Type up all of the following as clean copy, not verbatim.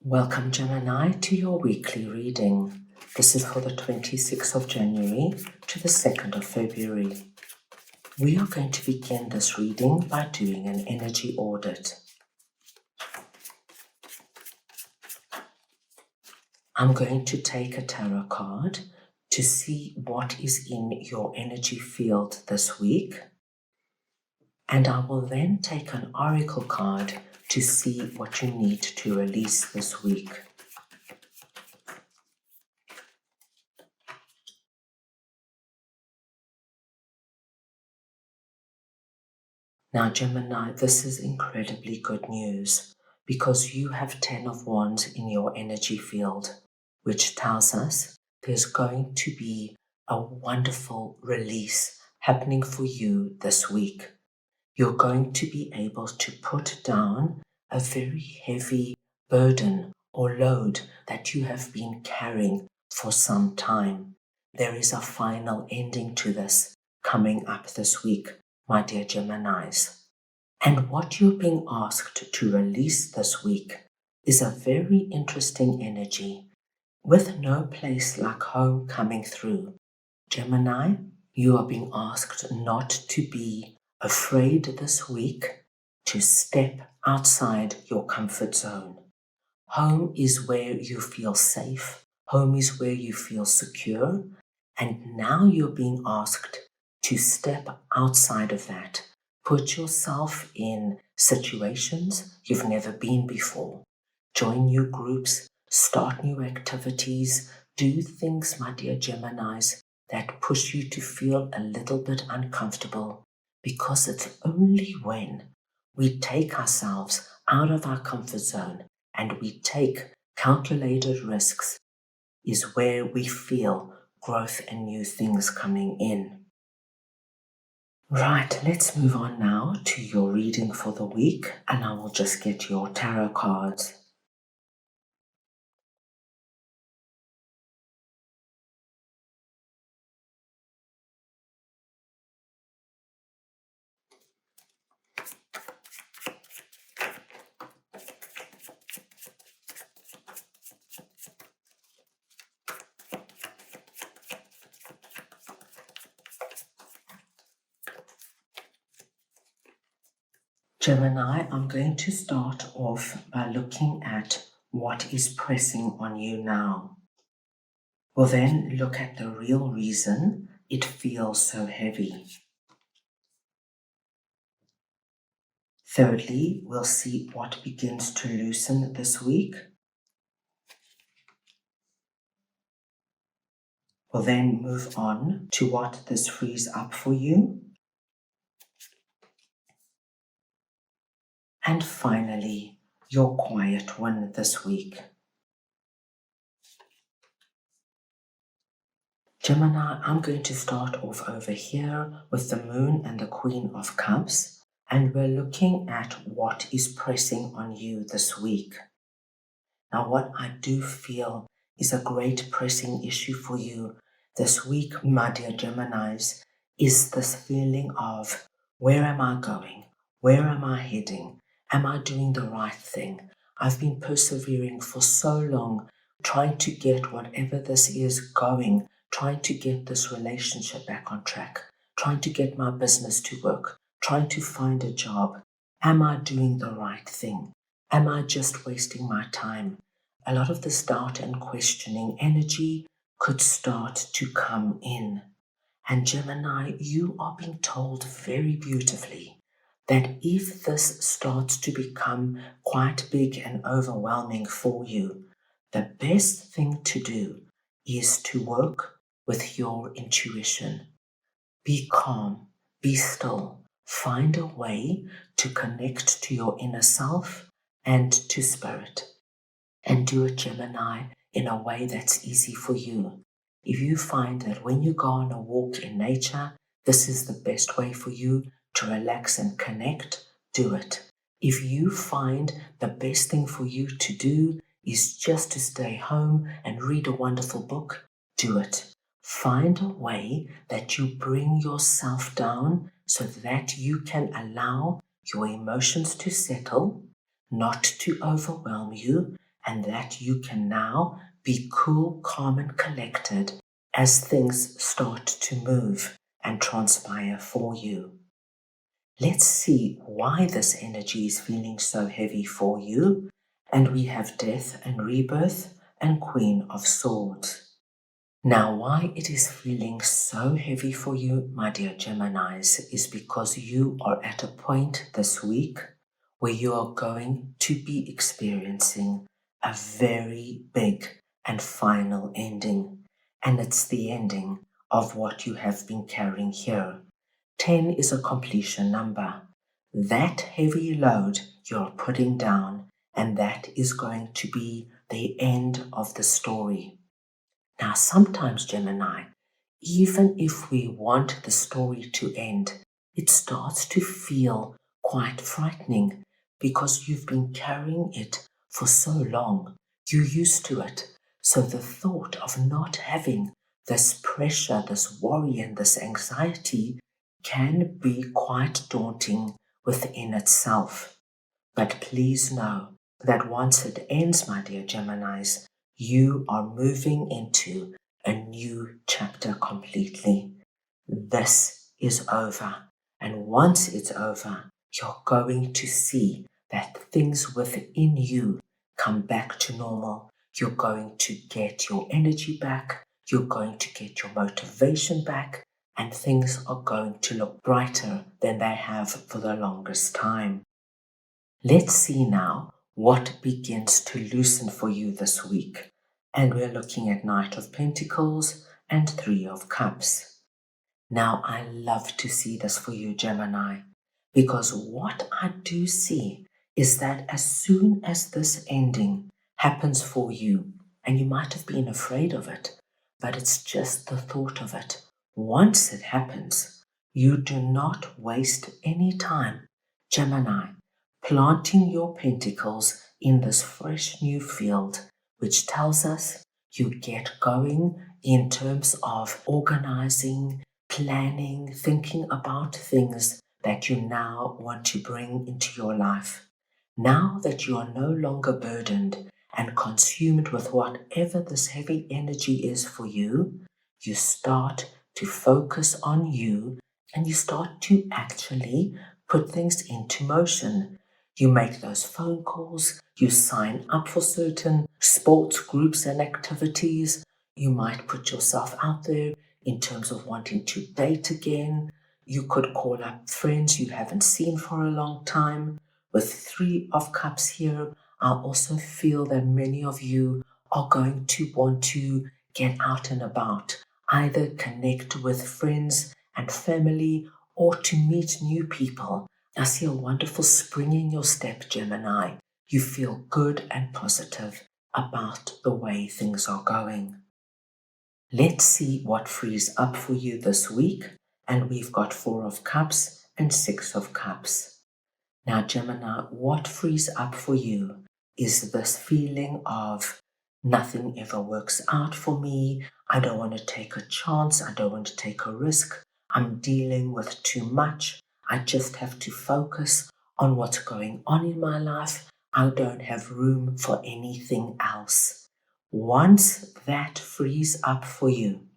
Welcome, Gemini, to your weekly reading. This is for the 26th of January to the 2nd of February. We are going to begin this reading by doing an energy audit. I'm going to take a tarot card to see what is in your energy field this week, and I will then take an oracle card to see what you need to release this week. Now, Gemini, this is incredibly good news because you have 10 of Wands in your energy field, which tells us there's going to be a wonderful release happening for you this week. You're going to be able to put down a very heavy burden or load that you have been carrying for some time. There is a final ending to this coming up this week, my dear Geminis. And what you're being asked to release this week is a very interesting energy with no place like home coming through. Gemini, you are being asked not to be afraid this week to step outside your comfort zone. Home is where you feel safe. Home is where you feel secure. And now you're being asked to step outside of that. Put yourself in situations you've never been before. Join new groups, start new activities, do things, my dear Geminis, that push you to feel a little bit uncomfortable, because it's only when we take ourselves out of our comfort zone and we take calculated risks is where we feel growth and new things coming in. Right, let's move on now to your reading for the week, and I will just get your tarot cards. Gemini, I'm going to start off by looking at what is pressing on you now. We'll then look at the real reason it feels so heavy. Thirdly, we'll see what begins to loosen this week. We'll then move on to what this frees up for you. And finally, your quiet one this week. Gemini, I'm going to start off over here with the Moon and the Queen of Cups, and we're looking at what is pressing on you this week. Now, what I do feel is a great pressing issue for you this week, my dear Geminis, is this feeling of, where am I going? Where am I heading? Am I doing the right thing? I've been persevering for so long, trying to get whatever this is going, trying to get this relationship back on track, trying to get my business to work, trying to find a job. Am I doing the right thing? Am I just wasting my time? A lot of this doubt and questioning energy could start to come in. And Gemini, you are being told very beautifully that if this starts to become quite big and overwhelming for you, the best thing to do is to work with your intuition. Be calm, be still, find a way to connect to your inner self and to spirit. And do it, Gemini, in a way that's easy for you. If you find that when you go on a walk in nature, this is the best way for you to relax and connect, do it. If you find the best thing for you to do is just to stay home and read a wonderful book, do it. Find a way that you bring yourself down so that you can allow your emotions to settle, not to overwhelm you, and that you can now be cool, calm, and collected as things start to move and transpire for you. Let's see why this energy is feeling so heavy for you. And we have Death and Rebirth and Queen of Swords. Now, why it is feeling so heavy for you, my dear Geminis, is because you are at a point this week where you are going to be experiencing a very big and final ending. And it's the ending of what you have been carrying here. 10 is a completion number. That heavy load you're putting down, and that is going to be the end of the story. Now, sometimes, Gemini, even if we want the story to end, it starts to feel quite frightening because you've been carrying it for so long. You're used to it. So the thought of not having this pressure, this worry, and this anxiety can be quite daunting within itself. But please know that once it ends, my dear Geminis, you are moving into a new chapter completely. This is over. And once it's over, you're going to see that things within you come back to normal. You're going to get your energy back. You're going to get your motivation back. And things are going to look brighter than they have for the longest time. Let's see now what begins to loosen for you this week. And we're looking at Knight of Pentacles and Three of Cups. Now, I love to see this for you, Gemini, because what I do see is that as soon as this ending happens for you, and you might have been afraid of it, but it's just the thought of it. Once it happens, you do not waste any time, Gemini, planting your pentacles in this fresh new field, which tells us you get going in terms of organizing, planning, thinking about things that you now want to bring into your life. Now that you are no longer burdened and consumed with whatever this heavy energy is for you, you start to focus on you and you start to actually put things into motion. You make those phone calls, you sign up for certain sports groups and activities. You might put yourself out there in terms of wanting to date again. You could call up friends you haven't seen for a long time. With Three of Cups here, I also feel that many of you are going to want to get out and about, either connect with friends and family or to meet new people. I see a wonderful spring in your step, Gemini. You feel good and positive about the way things are going. Let's see what frees up for you this week. And we've got Four of Cups and Six of Cups. Now, Gemini, what frees up for you is this feeling of nothing ever works out for me. I don't want to take a chance. I don't want to take a risk. I'm dealing with too much. I just have to focus on what's going on in my life. I don't have room for anything else. Once that frees up for you,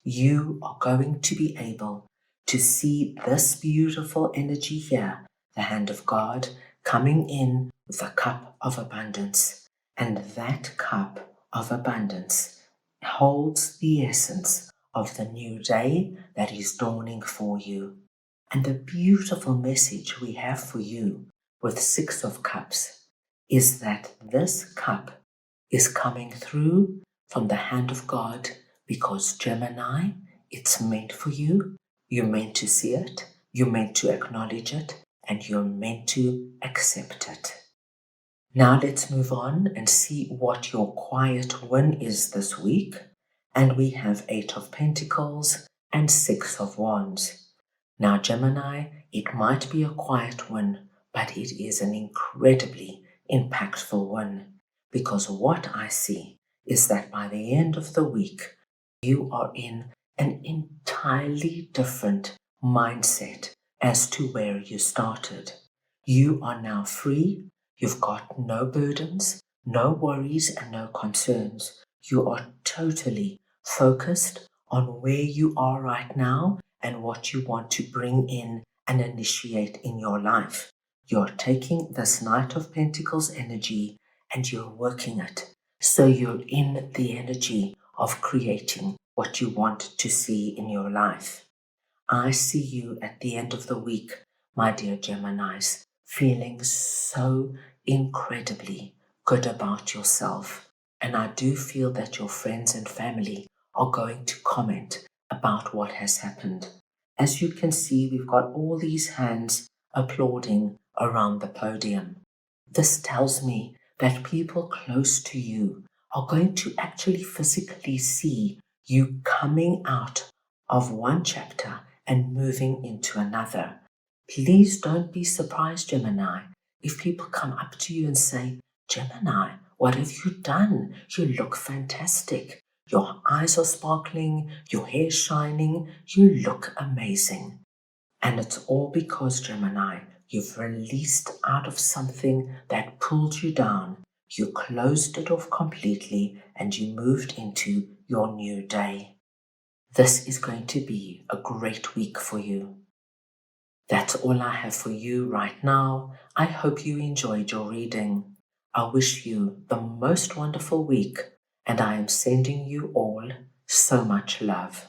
you are going to be able to see this beautiful energy here, the hand of God, coming in with a cup of abundance. And that cup of abundance holds the essence of the new day that is dawning for you. And the beautiful message we have for you with Six of Cups is that this cup is coming through from the hand of God because, Gemini, it's meant for you. You're meant to see it. You're meant to acknowledge it. And you're meant to accept it. Now let's move on and see what your quiet win is this week. And we have Eight of Pentacles and Six of Wands. Now, Gemini, it might be a quiet win, but it is an incredibly impactful one. Because what I see is that by the end of the week, you are in an entirely different mindset as to where you started. You are now free. You've got no burdens, No worries and no concerns. You are totally focused on where you are right now and what you want to bring in and initiate in your life. You're taking this Knight of Pentacles energy and you're working it. So you're in the energy of creating what you want to see in your life. I see you at the end of the week, my dear Geminis, feeling so incredibly good about yourself. And I do feel that your friends and family are going to comment about what has happened. As you can see, we've got all these hands applauding around the podium. This tells me that people close to you are going to actually physically see you coming out of one chapter and moving into another. Please don't be surprised, Gemini, if people come up to you and say, Gemini, what have you done? You look fantastic. Your eyes are sparkling, your hair's shining, you look amazing. And it's all because, Gemini, you've released out of something that pulled you down. You closed it off completely and you moved into your new day. This is going to be a great week for you. That's all I have for you right now. I hope you enjoyed your reading. I wish you the most wonderful week, and I am sending you all so much love.